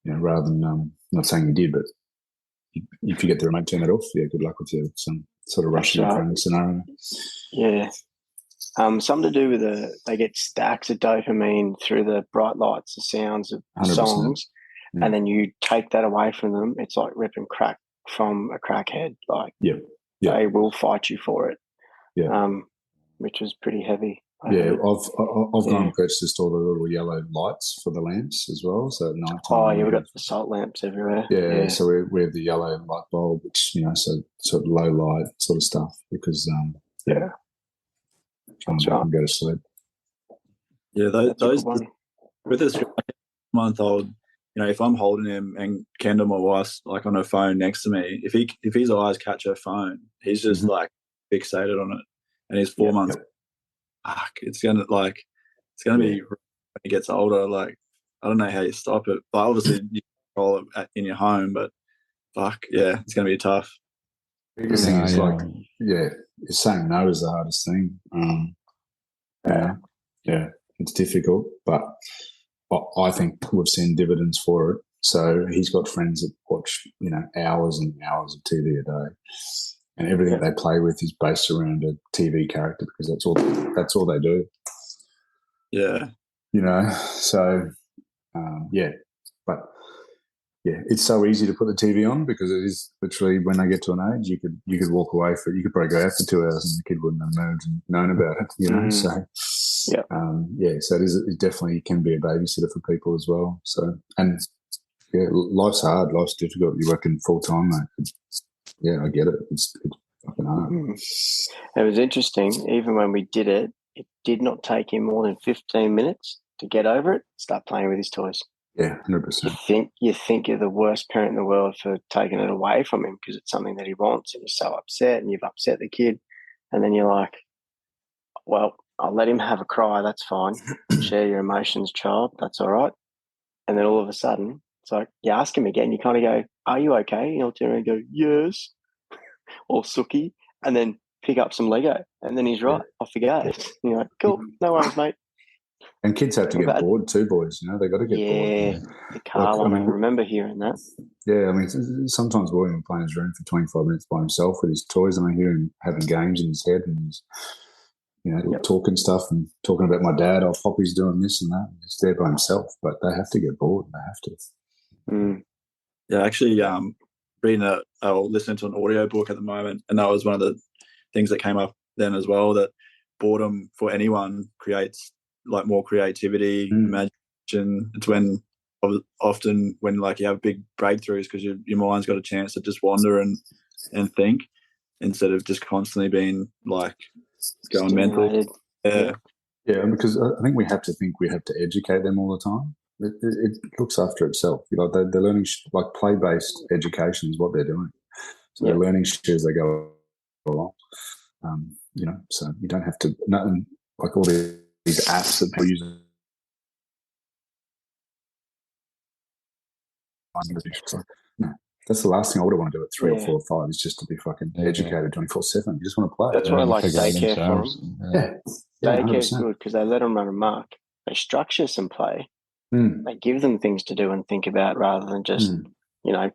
rather than not saying you did, but if you get the remote, turn it off. Yeah, good luck with you. Some sort of rushing friend scenario. Yeah. Something to do with they get stacks of dopamine through the bright lights, the sounds of 100%. songs, and then you take that away from them. It's like ripping crack from a crackhead. Like, they will fight you for it. Yeah. Which was pretty heavy. I've gone and purchased all the little yellow lights for the lamps as well. So at night time. Oh, yeah, we've got the salt lamps everywhere. Yeah. So we have the yellow light bulb, which so sort of low light sort of stuff, because trying to make them go to sleep. Yeah, those with this month-old, if I'm holding him and Kendall, my wife's on her phone next to me, if his eyes catch her phone, he's just fixated on it, and he's 4 months. Fuck, it's gonna be when he gets older. Like, I don't know how you stop it, but obviously you control it in your home. But fuck, yeah, it's gonna be tough. Biggest thing is saying no is the hardest thing. It's difficult, but I think we've seen dividends for it. So he's got friends that watch, hours and hours of TV a day, and everything they play with is based around a TV character, because that's all they do. Yeah. So but it's so easy to put the TV on, because it is literally, when they get to an age, you could walk away you could probably go out for 2 hours and the kid wouldn't have moved and known about it. So it definitely can be a babysitter for people as well. So, and life's hard, life's difficult. You're working full time, mate. I get it. It's fucking hard. It was interesting. Even when we did it, it did not take him more than 15 minutes to get over it, start playing with his toys. Yeah, 100%. You think you're the worst parent in the world for taking it away from him, because it's something that he wants, and you're so upset, and you've upset the kid, and then you're like, well, I'll let him have a cry, that's fine. Share your emotions, child, that's all right. And then all of a sudden, it's like, you ask him again, you kind of go, are you okay? And he'll turn around and go, yes, all sooky, and then pick up some Lego, and then he's right, off he goes. You're like, cool, no worries, mate. And kids have to get bored too, boys. They got to get bored. Yeah, the car one. I remember hearing that. Yeah, I mean, sometimes William will play in his room for 25 minutes by himself with his toys, and I hear him having games in his head, and he's, talking stuff and talking about my dad. Oh, Poppy's doing this and that. He's there by himself, but they have to get bored. They have to. Yeah, actually, reading listening to an audio book at the moment, and that was one of the things that came up then as well, that boredom for anyone creates like more creativity, imagination. It's when often when like you have big breakthroughs because your mind's got a chance to just wander and think instead of just constantly being like going mental. Yeah. Yeah, because I think we have to educate them all the time. It looks after itself. You know, they're learning like play-based education is what they're doing. So they're learning shit as they go along. You know, so you don't have to nothing like all these apps that people use. So, no, that's the last thing I would want to do at 3 or 4 or 5 is just to be fucking educated 24/7. You just want to play. That's why I like daycare for them. Daycare's good because they let them run amok. They structure some play. They give them things to do and think about rather than just, you know,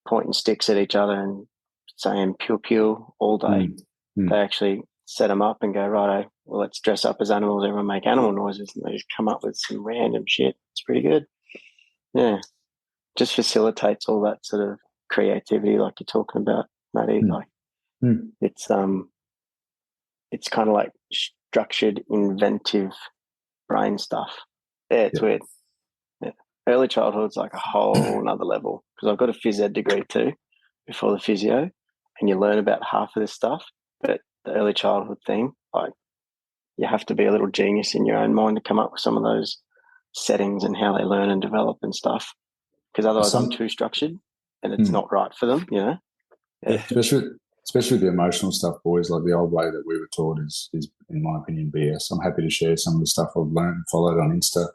pointing sticks at each other and saying pew pew all day. They actually set them up and go, righto, well, let's dress up as animals. Everyone make animal noises, and they just come up with some random shit. It's pretty good. Yeah. Just facilitates all that sort of creativity like you're talking about, Matty. Like it's kind of like structured, inventive brain stuff. Yeah, it's weird. Yeah. Early childhood's like a whole nother level because I've got a phys ed degree too before the physio, and you learn about half of this stuff. But the early childhood thing, like you have to be a little genius in your own mind to come up with some of those settings and how they learn and develop and stuff. Because otherwise I'm too structured and it's not right for them, you know? Yeah. Especially with the emotional stuff, boys, like the old way that we were taught is in my opinion, BS. I'm happy to share some of the stuff I've learned and followed on Insta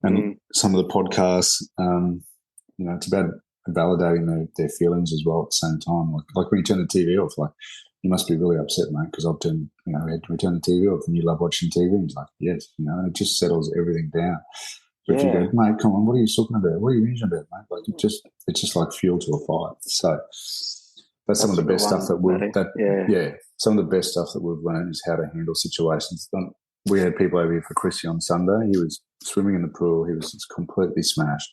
and some of the podcasts. You know, it's about validating their feelings as well at the same time. Like when you turn the TV off, like, you must be really upset, mate, because I've turned, you know, we had to turn the TV off and you love watching TV. And he's like, yes, you know, and it just settles everything down. But if you go, mate, come on, what are you talking about? What are you whinging about, mate? Like it's just like fuel to a fire. So that's some of the best stuff that some of the best stuff that we've learned is how to handle situations. We had people over here for Chrissy on Sunday. He was swimming in the pool. He was just completely smashed.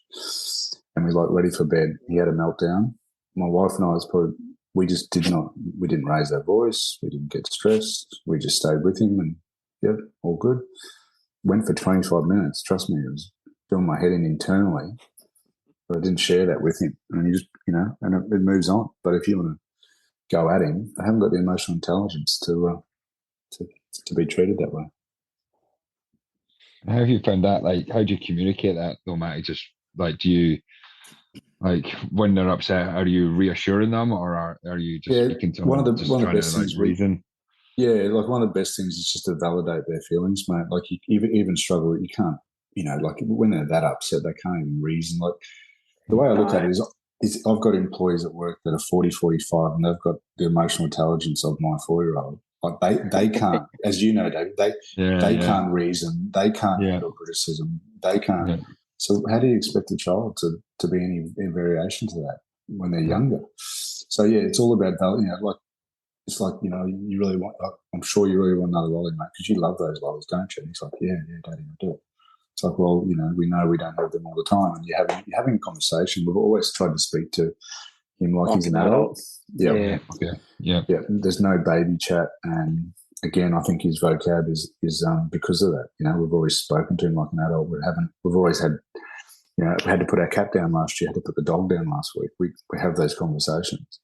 And we were like ready for bed. He had a meltdown. My wife and I we didn't raise our voice. We didn't get stressed. We just stayed with him and all good. Went for 25 minutes. Trust me, it was doing my head in internally, but I didn't share that with him. And you just, you know, and it moves on. But if you want to go at him, I haven't got the emotional intelligence to be treated that way. How have you found that? Like, how do you communicate that, though, Matty? Just like, do you, like, when they're upset, are you reassuring them, or are you just speaking to them? One of the best things, reason. Yeah, like one of the best things is just to validate their feelings, mate. Like you even struggle, you can't, you know, like when they're that upset, they can't even reason. Like the way I look at it is I've got employees at work that are 40, 45, and they've got the emotional intelligence of my 4-year-old. Like they can't, as you know, Dave, they can't reason, they can't handle criticism, they can't. Yeah. So how do you expect a child to be any variation to that when they're younger? So yeah, it's all about, you know, like it's like, you know, you really want. I'm sure you really want another lolly, mate, because you love those lollies, don't you? And he's like, yeah, Daddy, I do. It's like, well, you know we don't have them all the time, and you're having a conversation. We've always tried to speak to him like he's an adult. Yeah. There's no baby chat, and again, I think his vocab is because of that. You know, we've always spoken to him like an adult. We've always had, you know, we had to put our cat down last year, had to put the dog down last week. We have those conversations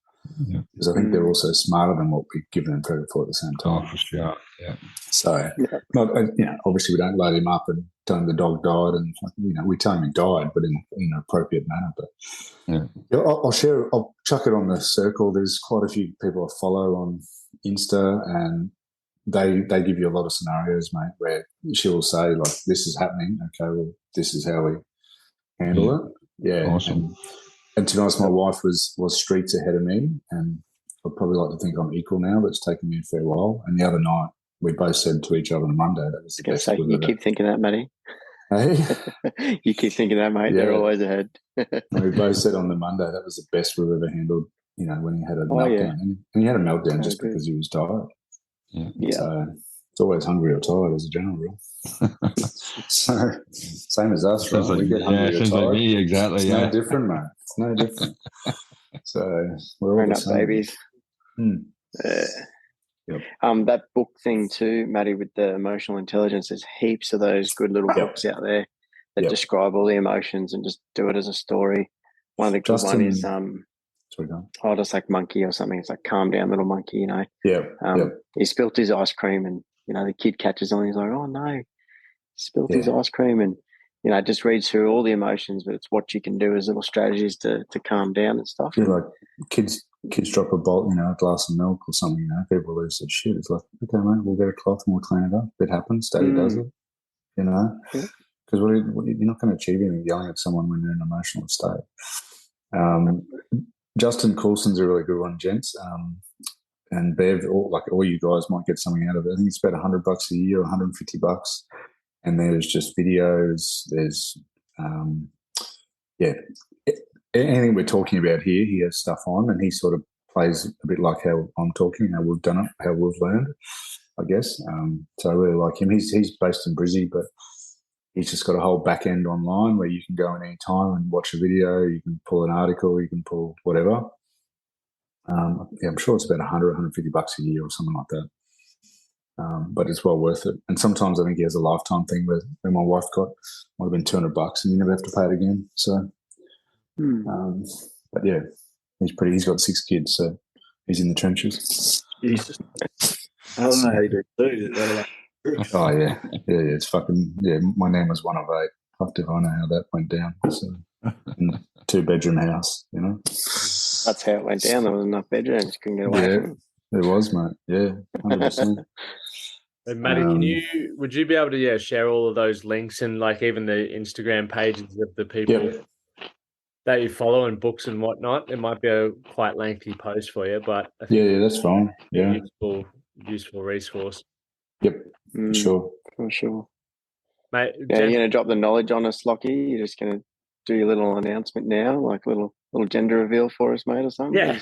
because I think they're also smarter than what we give them credit for at the same time. Oh, for sure. Yeah. So, not, you know, obviously we don't load him up and tell him the dog died, and you know, we tell him he died, but in an appropriate manner. But I'll chuck it on the circle. There's quite a few people I follow on Insta, and they give you a lot of scenarios, mate, where she'll say like, "This is happening. Okay, well, this is how we handle it." Yeah, awesome. And to be honest, my wife was streets ahead of me, and I'd probably like to think I'm equal now, but it's taken me a fair while. And the other night, we both said to each other on Monday that was the best. So you keep thinking that, Matty. Hey? You keep thinking that, mate. Yeah. They're always ahead. And we both said on the Monday that was the best we've ever handled. You know, when he had a meltdown, and he had a meltdown just because he was tired. Yeah. So it's always hungry or tired as a general rule. So same as us, right? Like, we get hungry or tired. Like me, exactly. It's no different, mate. It's no different. So we're all the same. Babies. Yep. That book thing too, Matty, with the emotional intelligence, there's heaps of those good little books out there that describe all the emotions and just do it as a story. One of the good one is just like Monkey or something. It's like Calm Down Little Monkey, you know. He spilt his ice cream and, you know, the kid catches on. He's like, oh no, he spilt his ice cream, and, you know, it just reads through all the emotions, but it's what you can do as little strategies to calm down and stuff. Yeah, like kids drop a bolt, you know, a glass of milk or something, you know, people lose their shit. It's like, okay, mate, we'll get a cloth and we'll clean it up. It happens. Daddy does it, you know. Because you're not going to achieve anything yelling at someone when you're in an emotional state. Justin Coulson's a really good one, gents. And Bev, all you guys might get something out of it. I think it's about $100 a year, $150. And there's just videos. There's, anything we're talking about here, he has stuff on, and he sort of plays a bit like how I'm talking, how we've done it, how we've learned, I guess. So I really like him. He's based in Brizzy, but he's just got a whole back end online where you can go in any time and watch a video. You can pull an article. You can pull whatever. I'm sure it's about $150 a year or something like that. But it's well worth it. And sometimes I think he has a lifetime thing where my wife got, might have been $200 and you never have to pay it again. So, but yeah, he's got 6 kids, so he's in the trenches. Jesus. I don't know how you do it. Oh yeah. It's fucking, my name was one of 8. Fuck if I know how that went down. So, in a 2-bedroom house, you know. That's how it went down. There was enough bedrooms. Couldn't get away from it. There was, mate. Yeah, 100%. And Matty, would you be able to share all of those links and like even the Instagram pages of the people that you follow and books and whatnot? It might be a quite lengthy post for you, but I think that's fine. Yeah, useful resource. Yep, for sure. Mate, you're going to drop the knowledge on us, Lockie. You're just going to do your little announcement now, like little gender reveal for us, mate, or something. Yeah,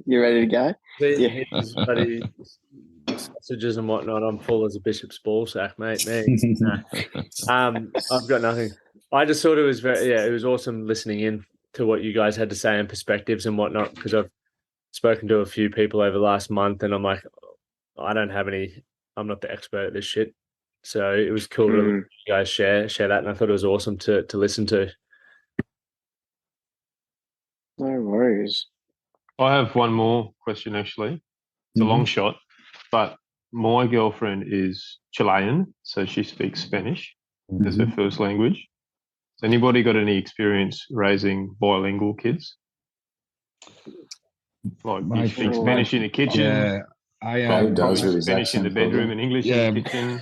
you ready to go? His bloody sausages and whatnot. I'm full as a bishop's ball sack, mate. I've got nothing. I just thought it was it was awesome listening in to what you guys had to say and perspectives and whatnot, because I've spoken to a few people over the last month and I'm like, I don't have any, I'm not the expert at this shit. So it was cool to you guys share that, and I thought it was awesome to listen to. No worries. I have one more question, actually. It's a long shot, but my girlfriend is Chilean, so she speaks Spanish as her first language. Has anybody got any experience raising bilingual kids? Like you speak Spanish in the kitchen? Yeah, I does with Spanish in the bedroom and English in the kitchen.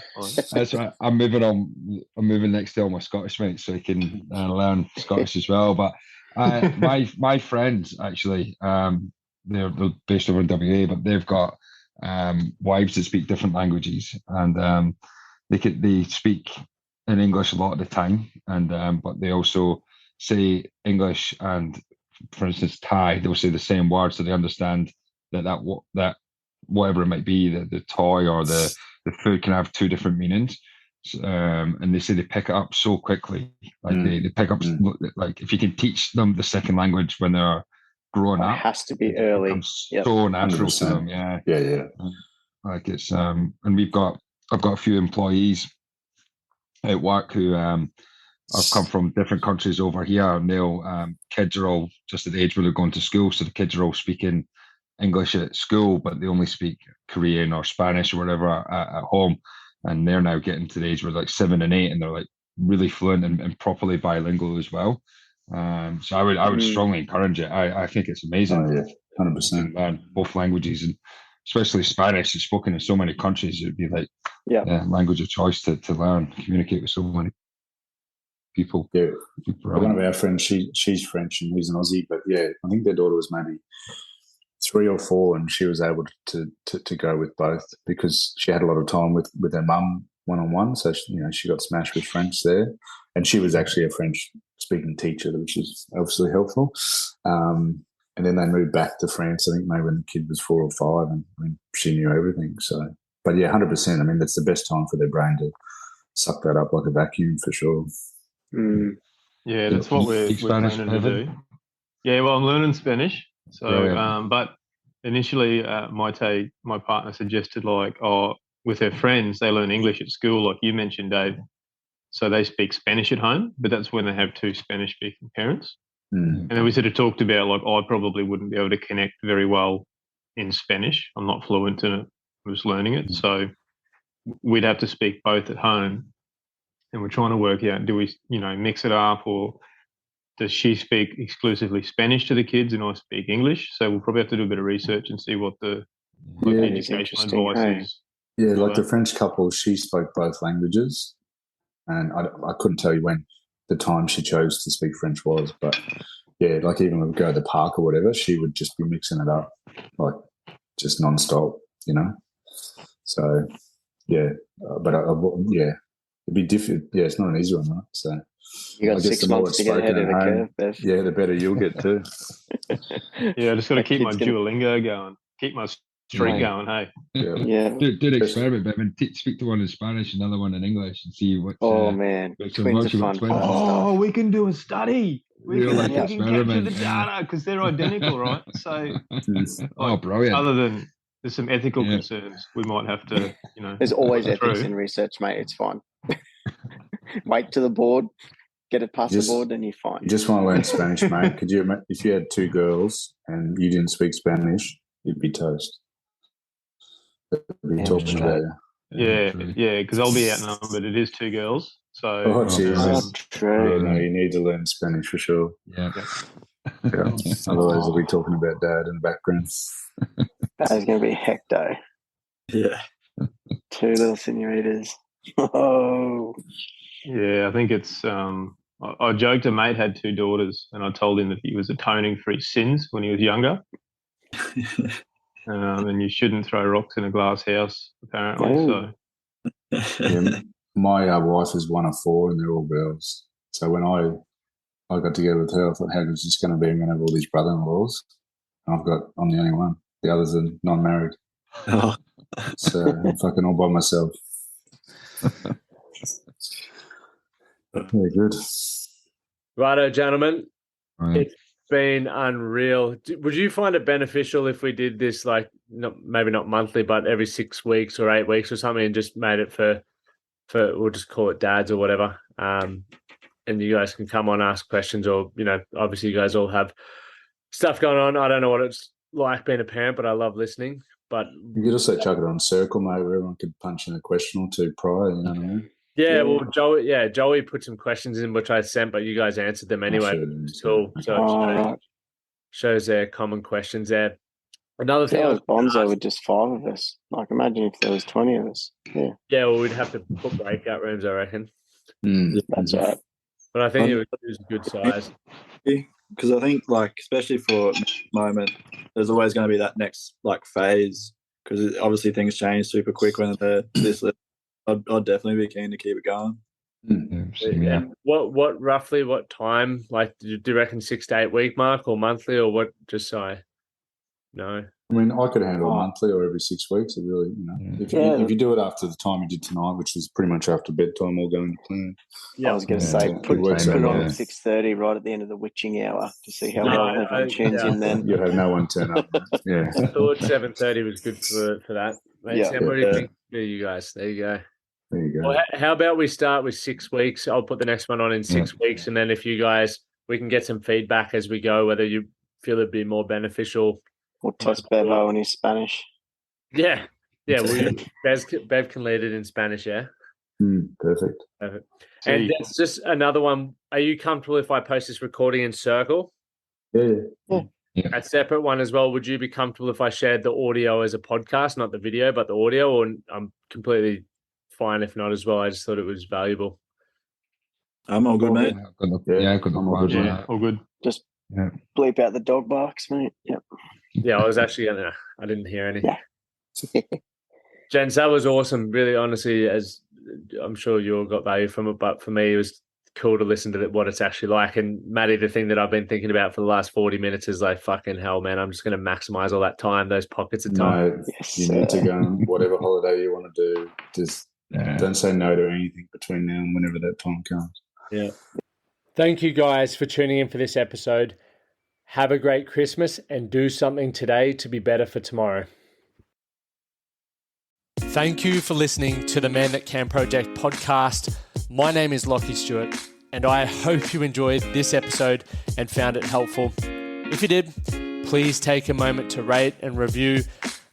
That's right. I'm moving next to all my Scottish mates, so I can learn Scottish as well. But my friends actually, they're based over in WA, but they've got wives that speak different languages, and they speak in English a lot of the time, and but they also say English and, for instance, Thai. They'll say the same word, so they understand that whatever it might be, the toy or the food can have 2 different meanings. And they say they pick it up so quickly. Like they pick up, like if you can teach them the second language when they're growing up, it has to be early. So natural 100%. To them. Yeah. Like it's and I've got a few employees at work who have come from different countries over here, and they'll kids are all just at the age where they're going to school, so the kids are all speaking English at school, but they only speak Korean or Spanish or whatever at home. And they're now getting to the age where like 7 and 8, and they're like really fluent and properly bilingual as well. So I would strongly encourage it. I think it's amazing. Oh, yeah, 100%. Learn both languages, and especially Spanish is spoken in so many countries. It'd be like language of choice to learn, communicate with so many people. Yeah, one of our friends, she's French and he's an Aussie, but I think their daughter was maybe 3 or 4, and she was able to go with both because she had a lot of time with her mum one-on-one. So she got smashed with French there, and she was actually a French speaking teacher, which is obviously helpful. And then they moved back to France, I think maybe when the kid was 4 or 5, and she knew everything. So, but 100%. I mean, that's the best time for their brain to suck that up like a vacuum for sure. Yeah, that's what we're planning to do. Yeah, well, I'm learning Spanish. So, but initially, my partner suggested with her friends, they learn English at school, like you mentioned, Dave. So they speak Spanish at home, but that's when they have two Spanish-speaking parents. And then we sort of talked about I probably wouldn't be able to connect very well in Spanish. I'm not fluent in it. I'm just learning it. So we'd have to speak both at home. And we're trying to work out, do we, mix it up, or does she speak exclusively Spanish to the kids and I speak English? So we'll probably have to do a bit of research and see what the educational advice is. Yeah, like the French couple, she spoke both languages. And I couldn't tell you when the time she chose to speak French was. But, yeah, like even when we go to the park or whatever, she would just be mixing it up, like just nonstop, So, yeah. But, it'd be different. Yeah, it's not an easy one, right? So you got 6 months to get ahead of the curve, Bev. Yeah, the better you'll get too. Yeah, I just got to keep my Duolingo going, keep my streak going. Hey, yeah. Do an experiment, Bev, and speak to one in Spanish, another one in English, and see what. Man, twins are fun. Oh, we can do a study. We can capture the experiment, data because they're identical, right? So, brilliant. Other than there's some ethical concerns, we might have to, There's always ethics in research, mate. It's fine. Wait to the board, get it past the board, and you're fine. You just want to learn Spanish, mate. Could you, if you had 2 girls and you didn't speak Spanish, you'd be toast. They'd be talking about you. Yeah, because I'll be outnumbered. It is 2 girls, so. Oh, Jesus. True. Yeah, no, you need to learn Spanish for sure. Yeah. Otherwise, we'll be talking about Dad in the background. That is going to be hecto. Yeah. 2 little senoritas. Oh. Yeah, I think it's. I joked a mate had 2 daughters, and I told him that he was atoning for his sins when he was younger. And you shouldn't throw rocks in a glass house, apparently. Ooh. Yeah, my wife is one of 4, and they're all girls. So when I got together with her, I thought, how good is this going to be? I'm going to have all these brother-in-laws. And I'm the only one. The others are non-married. Oh. So I'm fucking all by myself. Very good. Righto, gentlemen. Right. It's been unreal. Would you find it beneficial if we did this, maybe not monthly, but every 6 weeks or 8 weeks or something, and just made it for we'll just call it dads or whatever, and you guys can come on, ask questions, or obviously you guys all have stuff going on. I don't know what it's like being a parent, but I love listening. But you could also chuck it on Circle, mate, where everyone could punch in a question or 2 prior. You know what I mean? Yeah, well, Joey put some questions in which I sent, but you guys answered them anyway. Cool. So it shows their common questions there. Another thing, Bonzo with just 5 of us. Like, imagine if there was 20 of us. Yeah. Yeah, well, we'd have to put breakout rooms, I reckon. That's right. But I think it was a good size. Because I think, especially for the moment, there's always going to be that next phase. Because obviously things change super quick when they're this little. I'd definitely be keen to keep it going. Yeah. What time? Do you reckon 6 to 8 week mark or monthly or what? Just so I know. I mean, I could handle monthly or every 6 weeks. It really, if you do it after the time you did tonight, which was pretty much after bedtime, all going to plan. Yeah, I was going to say, put it on at 6:30, right at the end of the witching hour, to see how well everyone tunes in. Then you'll have no one turn up. Yeah, I thought 7:30 was good for that. Mate, Yeah. Sam, what do you think? Yeah, you guys. There you go. There you go. Well, how about we start with 6 weeks? I'll put the next one on in 6 weeks, and then if you guys, we can get some feedback as we go, whether you feel it'd be more beneficial. We'll test Bevo in his Spanish. Yeah. Bev can lead it in Spanish, yeah? Perfect. And that's just another one. Are you comfortable if I post this recording in Circle? Yeah. A separate one as well. Would you be comfortable if I shared the audio as a podcast, not the video, but the audio? Or I'm completely fine if not as well. I just thought it was valuable. I'm all good, mate. All good. Just bleep out the dog barks, mate. Yep. Yeah, I was actually I didn't hear any. Yeah. Jens, that was awesome. Really, honestly, as I'm sure you all got value from it, but for me, it was cool to listen to what it's actually like. And Maddie, the thing that I've been thinking about for the last 40 minutes is fucking hell, man. I'm just going to maximize all that time, those pockets of time. No, you need to go on whatever holiday you want to do. Just don't say no to anything between now and whenever that time comes. Yeah. Thank you guys for tuning in for this episode. Have a great Christmas and do something today to be better for tomorrow. Thank you for listening to the Man That Can Project podcast. My name is Lachlan Stuart, and I hope you enjoyed this episode and found it helpful. If you did, please take a moment to rate and review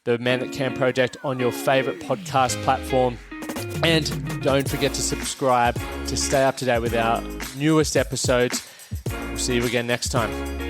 the Man That Can Project on your favorite podcast platform. And don't forget to subscribe to stay up to date with our newest episodes. We'll see you again next time.